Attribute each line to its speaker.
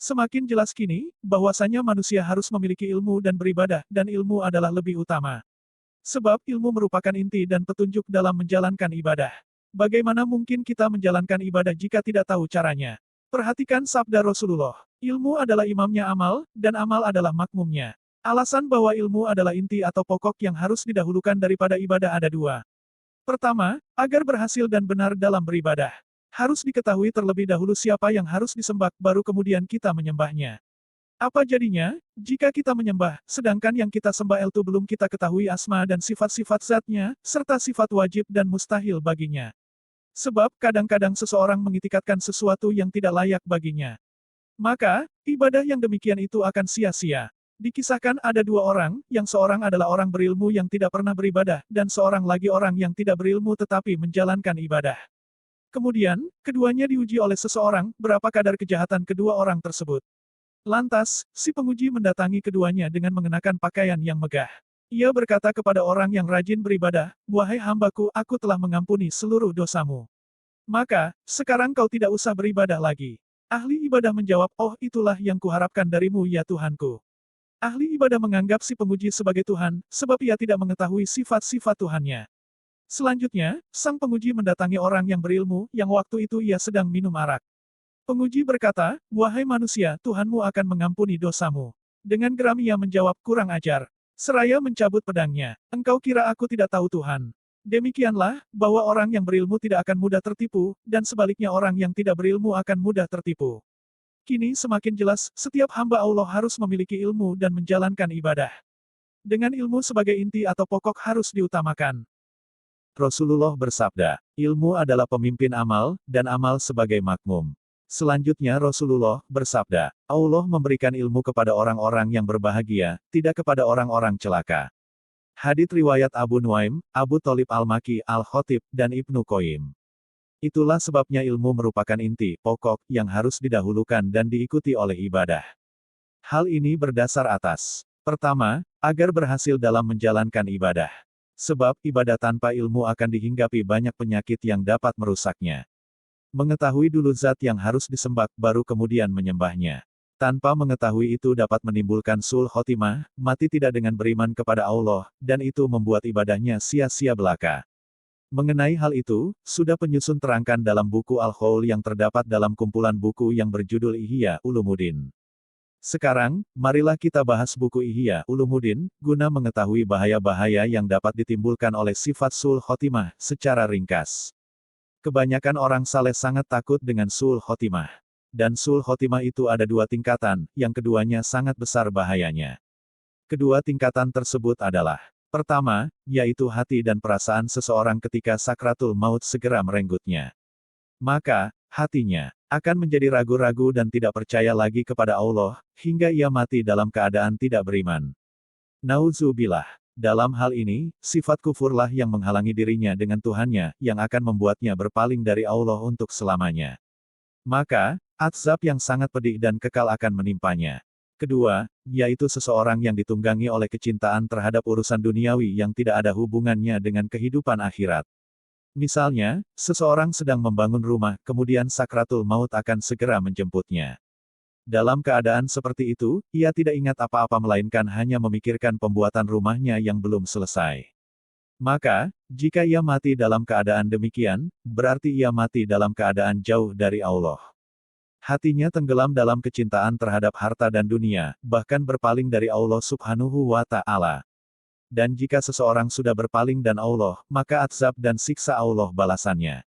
Speaker 1: Semakin jelas kini, bahwasanya manusia harus memiliki ilmu dan beribadah, dan ilmu adalah lebih utama. Sebab ilmu merupakan inti dan petunjuk dalam menjalankan ibadah. Bagaimana mungkin kita menjalankan ibadah jika tidak tahu caranya? Perhatikan sabda Rasulullah. Ilmu adalah imamnya amal, dan amal adalah makmumnya. Alasan bahwa ilmu adalah inti atau pokok yang harus didahulukan daripada ibadah ada dua. Pertama, agar berhasil dan benar dalam beribadah. Harus diketahui terlebih dahulu siapa yang harus disembah, baru kemudian kita menyembahnya. Apa jadinya, jika kita menyembah, sedangkan yang kita sembah itu belum kita ketahui asma dan sifat-sifat zatnya, serta sifat wajib dan mustahil baginya. Sebab kadang-kadang seseorang mengitikadkan sesuatu yang tidak layak baginya. Maka, ibadah yang demikian itu akan sia-sia. Dikisahkan ada dua orang, yang seorang adalah orang berilmu yang tidak pernah beribadah, dan seorang lagi orang yang tidak berilmu tetapi menjalankan ibadah. Kemudian, keduanya diuji oleh seseorang, berapa kadar kejahatan kedua orang tersebut. Lantas, si penguji mendatangi keduanya dengan mengenakan pakaian yang megah. Ia berkata kepada orang yang rajin beribadah, "Wahai hambaku, aku telah mengampuni seluruh dosamu. Maka, sekarang kau tidak usah beribadah lagi." Ahli ibadah menjawab, "Oh, itulah yang kuharapkan darimu ya Tuhanku." Ahli ibadah menganggap si penguji sebagai Tuhan, sebab ia tidak mengetahui sifat-sifat Tuhannya. Selanjutnya, sang penguji mendatangi orang yang berilmu, yang waktu itu ia sedang minum arak. Penguji berkata, "Wahai manusia, Tuhanmu akan mengampuni dosamu." Dengan geram ia menjawab, "Kurang ajar." Seraya mencabut pedangnya, "Engkau kira aku tidak tahu Tuhan?" Demikianlah, bahwa orang yang berilmu tidak akan mudah tertipu, dan sebaliknya orang yang tidak berilmu akan mudah tertipu. Kini semakin jelas, setiap hamba Allah harus memiliki ilmu dan menjalankan ibadah. Dengan ilmu sebagai inti atau pokok harus diutamakan. Rasulullah bersabda, ilmu adalah pemimpin amal, dan amal sebagai makmum. Selanjutnya Rasulullah bersabda, Allah memberikan ilmu kepada orang-orang yang berbahagia, tidak kepada orang-orang celaka. Hadits riwayat Abu Nuaim, Abu Tholib Al-Maki, Al-Khotib, dan Ibnu Qayyim. Itulah sebabnya ilmu merupakan inti, pokok, yang harus didahulukan dan diikuti oleh ibadah. Hal ini berdasar atas, pertama, agar berhasil dalam menjalankan ibadah. Sebab, ibadah tanpa ilmu akan dihinggapi banyak penyakit yang dapat merusaknya. Mengetahui dulu zat yang harus disembah, baru kemudian menyembahnya. Tanpa mengetahui itu dapat menimbulkan su'ul khotimah, mati tidak dengan beriman kepada Allah, dan itu membuat ibadahnya sia-sia belaka. Mengenai hal itu, sudah penyusun terangkan dalam buku Al-Qaul yang terdapat dalam kumpulan buku yang berjudul Ihya Ulumuddin. Sekarang, marilah kita bahas buku Ihya Ulumuddin, guna mengetahui bahaya-bahaya yang dapat ditimbulkan oleh sifat su'ul khotimah, secara ringkas. Kebanyakan orang saleh sangat takut dengan su'ul khotimah. Dan su'ul khotimah itu ada dua tingkatan, yang keduanya sangat besar bahayanya. Kedua tingkatan tersebut adalah, pertama, yaitu hati dan perasaan seseorang ketika sakratul maut segera merenggutnya. Maka, hatinya akan menjadi ragu-ragu dan tidak percaya lagi kepada Allah, hingga ia mati dalam keadaan tidak beriman. Nauzubillah. Dalam hal ini, sifat kufurlah yang menghalangi dirinya dengan Tuhannya, yang akan membuatnya berpaling dari Allah untuk selamanya. Maka, azab yang sangat pedih dan kekal akan menimpanya. Kedua, yaitu seseorang yang ditunggangi oleh kecintaan terhadap urusan duniawi yang tidak ada hubungannya dengan kehidupan akhirat. Misalnya, seseorang sedang membangun rumah, kemudian sakratul maut akan segera menjemputnya. Dalam keadaan seperti itu, ia tidak ingat apa-apa melainkan hanya memikirkan pembuatan rumahnya yang belum selesai. Maka, jika ia mati dalam keadaan demikian, berarti ia mati dalam keadaan jauh dari Allah. Hatinya tenggelam dalam kecintaan terhadap harta dan dunia, bahkan berpaling dari Allah Subhanahu wa Ta'ala. Dan jika seseorang sudah berpaling dan Allah, maka azab dan siksa Allah balasannya.